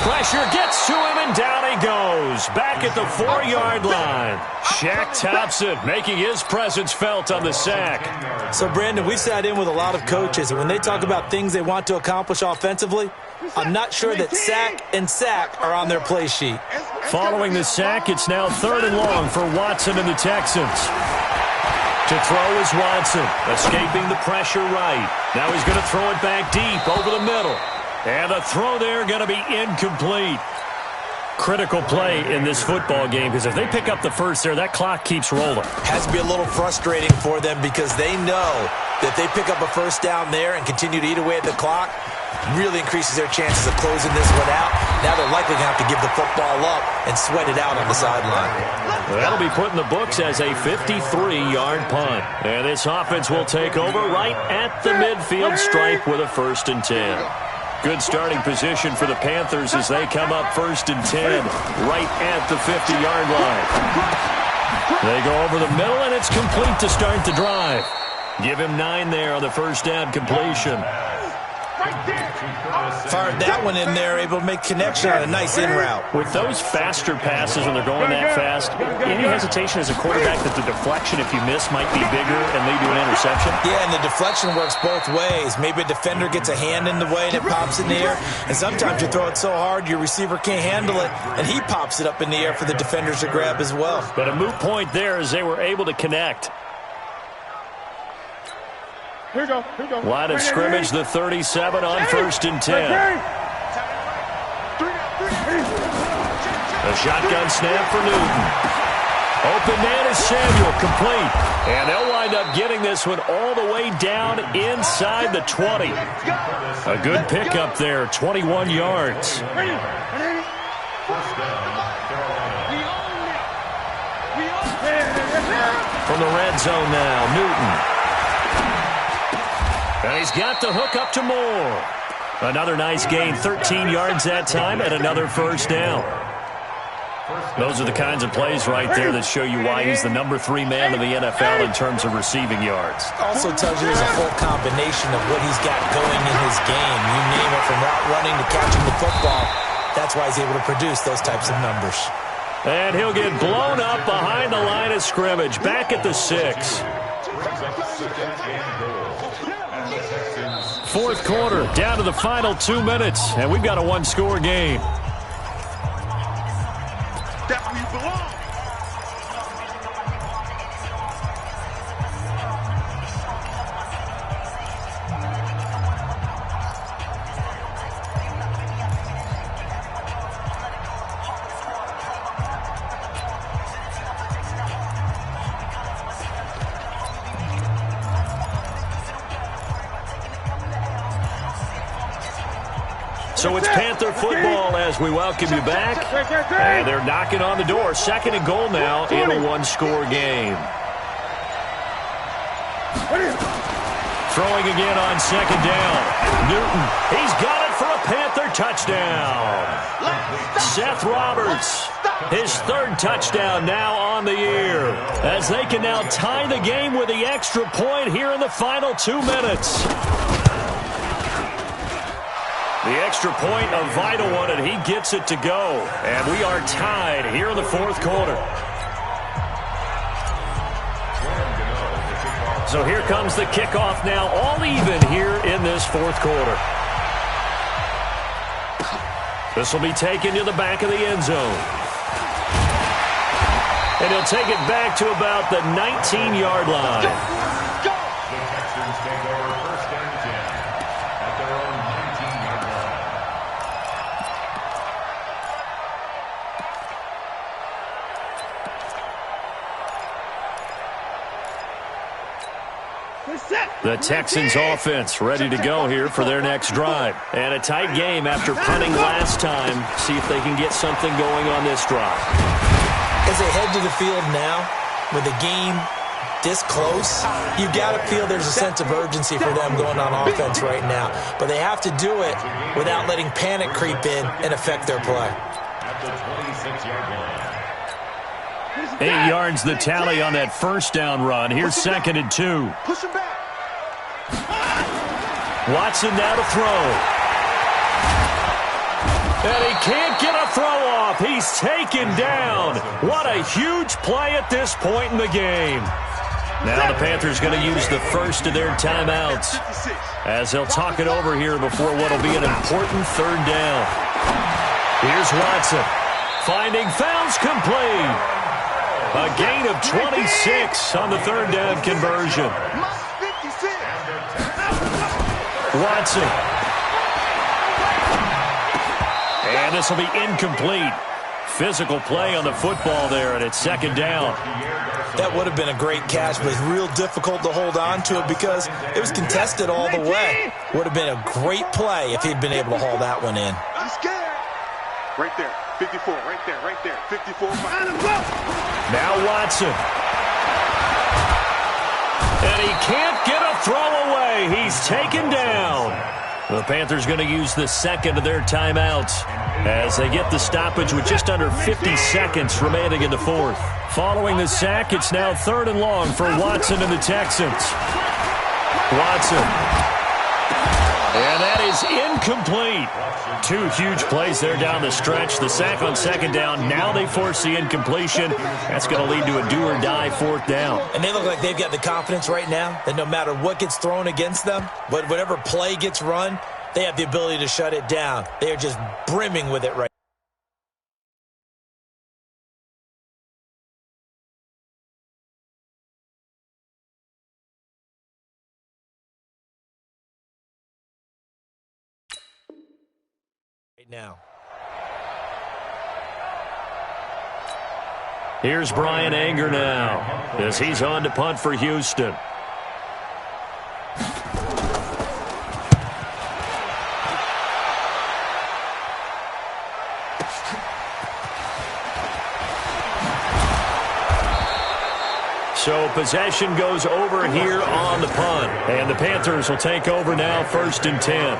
Pressure gets to him, and down he goes. Back at the 4-yard line. Shaq Thompson making his presence felt on the sack. So, Brandon, we've sat in with a lot of coaches, and when they talk about things they want to accomplish offensively, I'm not sure that sack and sack are on their play sheet. Following the sack, it's now 3rd and long for Watson and the Texans. To throw is Watson, escaping the pressure right. Now he's going to throw it back deep over the middle. And the throw there going to be incomplete. Critical play in this football game because if they pick up the first there, that clock keeps rolling. Has to be a little frustrating for them because they know that they pick up a first down there and continue to eat away at the clock, really increases their chances of closing this one out. Now they're likely going to have to give the football up and sweat it out on the sideline. That'll be put in the books as a 53-yard punt. And this offense will take over right at the midfield stripe with a 1st and 10. Good starting position for the Panthers as they come up 1st and 10 right at the 50-yard line. They go over the middle, and it's complete to start the drive. Give him 9 there on the first down completion. Fired that one in there, able to make connection on a nice in route. With those faster passes when they're going that fast, any hesitation as a quarterback that the deflection, if you miss, might be bigger and lead to an interception? Yeah, and the deflection works both ways. Maybe a defender gets a hand in the way and it pops in the air, and sometimes you throw it so hard your receiver can't handle it, and he pops it up in the air for the defenders to grab as well. But a moot point there as they were able to connect. Here we go. Line of scrimmage, the 37 on 1st and 10. A shotgun snap for Newton. Open man is Samuel, complete. And they'll wind up getting this one all the way down inside the 20. A good pickup there, 21 yards. From the red zone now, Newton. And he's got the hook up to Moore. Another nice gain, 13 yards that time, and another first down. Those are the kinds of plays right there that show you why he's the number 3 man in the NFL in terms of receiving yards. Also tells you there's a full combination of what he's got going in his game. You name it, from route running to catching the football. That's why he's able to produce those types of numbers. And he'll get blown up behind the line of scrimmage, back at the 6. 4th quarter, down to the final 2 minutes, and we've got a 1-score game. That's where you belong. So it's Panther football as we welcome you back. And they're knocking on the door. 2nd and goal now in a 1-score game. Throwing again on 2nd down. Newton, he's got it for a Panther touchdown. Seth Roberts, his 3rd touchdown now on the year, as they can now tie the game with the extra point here in the final 2 minutes. The extra point, a vital one, and he gets it to go. And we are tied here in the 4th quarter. So here comes the kickoff now, all even here in this 4th quarter. This will be taken to the back of the end zone. And he'll take it back to about the 19-yard line. The Texans take over 1st and 10 at their own 19-yard line. The Texans offense ready to go here for their next drive. And a tight game after punting last time. See if they can get something going on this drive. As they head to the field now, with a game this close, you got to feel there's a sense of urgency for them going on offense right now. But they have to do it without letting panic creep in and affect their play. At the 26-yard line. 8 yards the tally on that first down run. Here's 2nd and 2. Push him back. Watson now to throw. And he can't get a throw off. He's taken down. What a huge play at this point in the game. Now the Panthers going to use the first of their timeouts as they'll talk it over here before what will be an important 3rd down. Here's Watson. Finding fouls complete. A gain of 26 on the 3rd down conversion. Watson. And this will be incomplete. Physical play on the football there, and it's 2nd down. That would have been a great catch, but it's real difficult to hold on to it because it was contested all the way. Would have been a great play if he'd been able to haul that one in. He's scared. Right there. 54. Right there. Right there. 54. Now Watson. And he can't get a throw away. He's taken down. The Panthers going to use the 2nd of their timeouts as they get the stoppage with just under 50 seconds remaining in the 4th. Following the sack, it's now 3rd and long for Watson and the Texans. Watson. And that is incomplete. 2 huge plays there down the stretch. The sack on 2nd down. Now they force the incompletion. That's going to lead to a do-or-die 4th down. And they look like they've got the confidence right now that no matter what gets thrown against them, whatever play gets run, they have the ability to shut it down. They are just brimming with it right now. Now. Here's Brian Anger now as he's on to punt for Houston. So possession goes over here on the punt. And the Panthers will take over now, 1st and 10.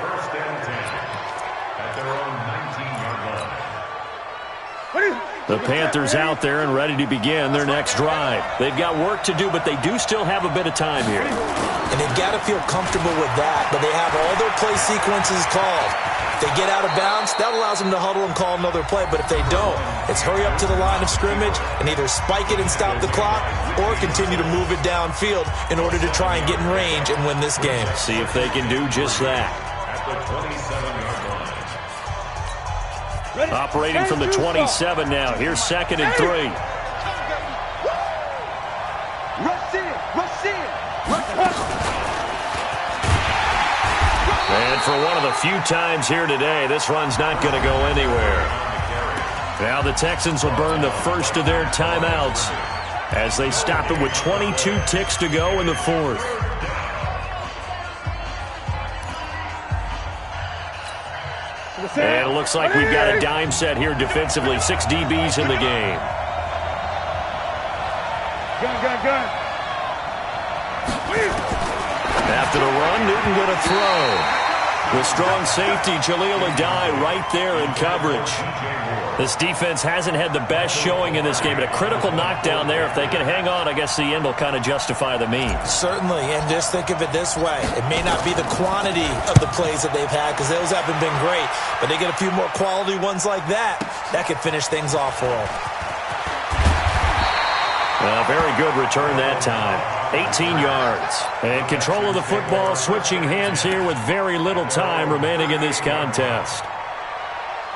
The Panthers out there and ready to begin their next drive. They've got work to do, but they do still have a bit of time here. And they've got to feel comfortable with that, but they have all their play sequences called. If they get out of bounds, that allows them to huddle and call another play, but if they don't, it's hurry up to the line of scrimmage and either spike it and stop the clock or continue to move it downfield in order to try and get in range and win this game. See if they can do just that. At the 27-yard line. Operating from the 27 now. Here's 2nd and 3. Rush in. Rush in. Rush. And for one of the few times here today, this run's not going to go anywhere. Now the Texans will burn the first of their timeouts as they stop it with 22 ticks to go in the 4th. And it looks like we've got a dime set here defensively. 6 DBs in the game. Gun. After the run, Newton going to throw. The strong safety, Jaleel Adai, right there in coverage. This defense hasn't had the best showing in this game, but a critical knockdown there. If they can hang on, I guess the end will kind of justify the means. Certainly, and just think of it this way. It may not be the quantity of the plays that they've had because those haven't been great, but they get a few more quality ones like that. That could finish things off for them. A very good return that time. 18 yards. And control of the football switching hands here with very little time remaining in this contest.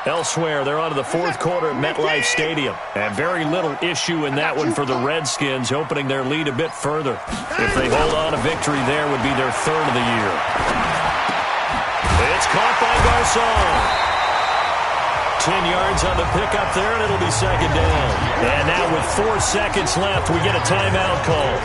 Elsewhere, they're on to the 4th quarter at MetLife Stadium. And very little issue in that one for the Redskins, opening their lead a bit further. If they hold on, a victory there would be their 3rd of the year. It's caught by Garcon. 10 yards on the pickup there, and it'll be 2nd down. And now with 4 seconds left, we get a timeout call.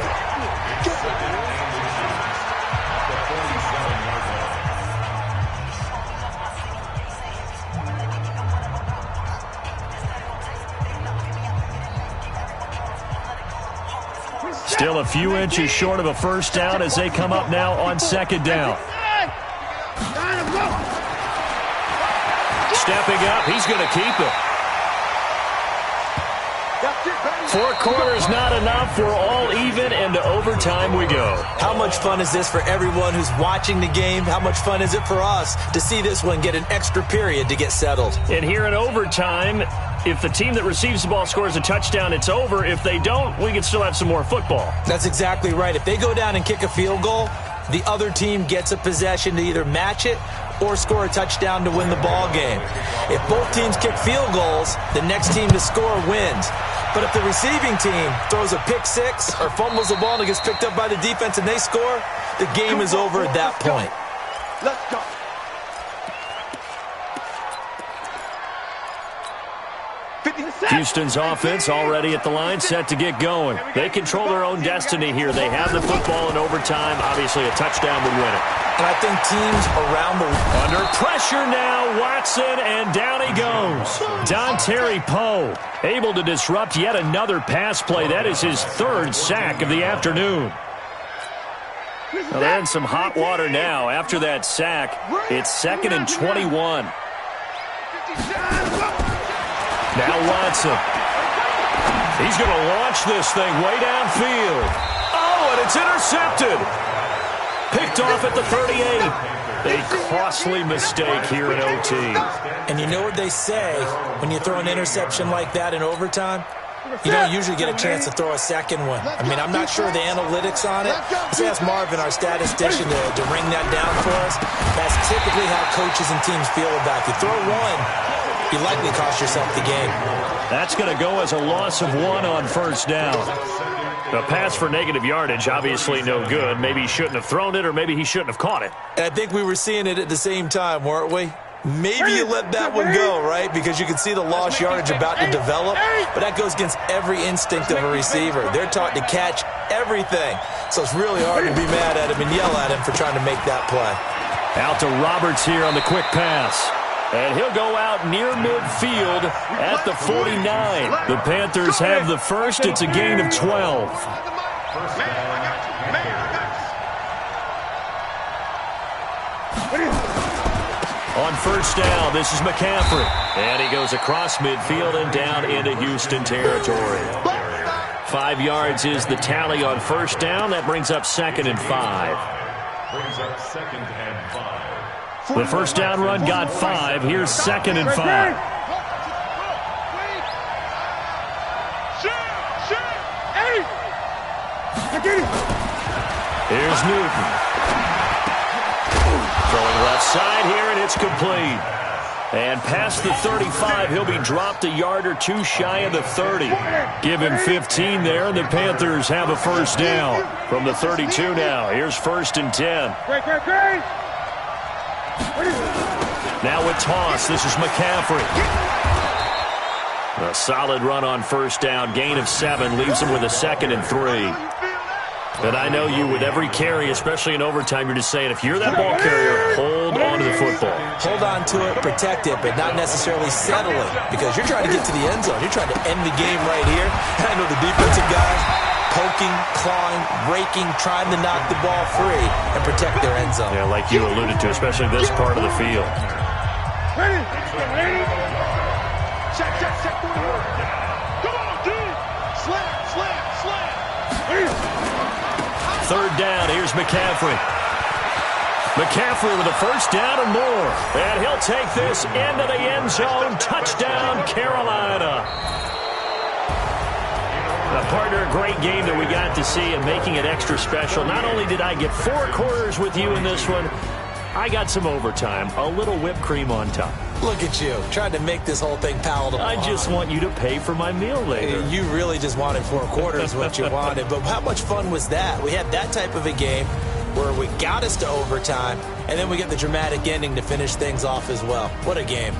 Still a few inches short of a first down as they come up now on second down. Stepping up, he's going to keep it. 4 quarters not enough. We're all even, and to overtime we go. How much fun is this for everyone who's watching the game? How much fun is it for us to see this one get an extra period to get settled? And here in overtime, if the team that receives the ball scores a touchdown, it's over. If they don't, we can still have some more football. That's exactly right. If they go down and kick a field goal, the other team gets a possession to either match it or score a touchdown to win the ball game. If both teams kick field goals, the next team to score wins. But if the receiving team throws a pick six or fumbles the ball and it gets picked up by the defense and they score, the game is over at that point. Let's go. Houston's offense already at the line, set to get going. They control their own destiny here. They have the football in overtime. Obviously, a touchdown would win it. And I think teams around the... Under pressure now, Watson, and down he goes. Dontari Poe able to disrupt yet another pass play. That is his 3rd sack of the afternoon. Well, they're in some hot water now. After that sack, it's 2nd and 21. Now Watson. He's going to launch this thing way downfield. Oh, and it's intercepted. Picked off at the 38. A costly mistake here in OT. And you know what they say when you throw an interception like that in overtime? You don't usually get a chance to throw a second one. I mean, I'm not sure of the analytics on it. Let's ask Marvin, our statistician, to ring that down for us. That's typically how coaches and teams feel about it. You throw one, you likely cost yourself the game. That's going to go as a loss of 1 on first down. The pass for negative yardage, obviously no good. Maybe he shouldn't have thrown it, or maybe he shouldn't have caught it. And I think we were seeing it at the same time, weren't we? Maybe you let that one go, right? Because you can see the lost yardage about to develop. But that goes against every instinct of a receiver. They're taught to catch everything. So it's really hard to be mad at him and yell at him for trying to make that play. Out to Roberts here on the quick pass. And he'll go out near midfield at the 49. The Panthers have the first. It's a gain of 12. On first down, this is McCaffrey. And he goes across midfield and down into Houston territory. 5 yards is the tally on first down. That brings up 2nd and 5. Brings up 2nd and 5. The first down run got 5. Here's 2nd and 5. Here's Newton. Throwing left side here, and it's complete. And past the 35, he'll be dropped a yard or 2 shy of the 30. Give him 15 there, and the Panthers have a first down. From the 32 now, here's 1st and 10. Now with toss, this is McCaffrey. A solid run on first down, gain of 7, leaves him with a 2nd and 3. And I know you, with every carry, especially in overtime, you're just saying, if you're that ball carrier, hold on to the football. Hold on to it, protect it, but not necessarily settle it, because you're trying to get to the end zone. You're trying to end the game right here. I know the defensive guys poking, clawing, raking, trying to knock the ball free and protect their end zone. Yeah, like you alluded to, especially this part of the field. Check. Come on, dude. Slam. 3rd down, here's McCaffrey. McCaffrey with a first down and more. And he'll take this into the end zone. Touchdown, Carolina. Partner, a great game that we got to see and making it extra special. Not only did I get 4 quarters with you in this one, I got some overtime, a little whipped cream on top. Look at you, trying to make this whole thing palatable. I just want you to pay for my meal later. You really just wanted 4 quarters, what you wanted. But how much fun was that? We had that type of a game where we got us to overtime, and then we get the dramatic ending to finish things off as well. What a game.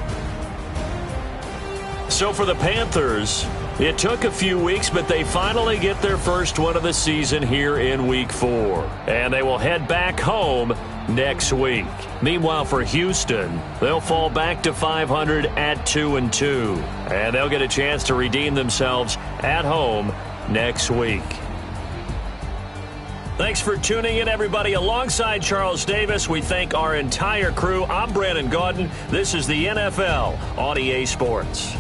So for the Panthers, it took a few weeks, but they finally get their first one of the season here in Week 4. And they will head back home next week. Meanwhile, for Houston, they'll fall back to 500 at 2-2. And they'll get a chance to redeem themselves at home next week. Thanks for tuning in, everybody. Alongside Charles Davis, we thank our entire crew. I'm Brandon Gaudin. This is the NFL on EA Sports.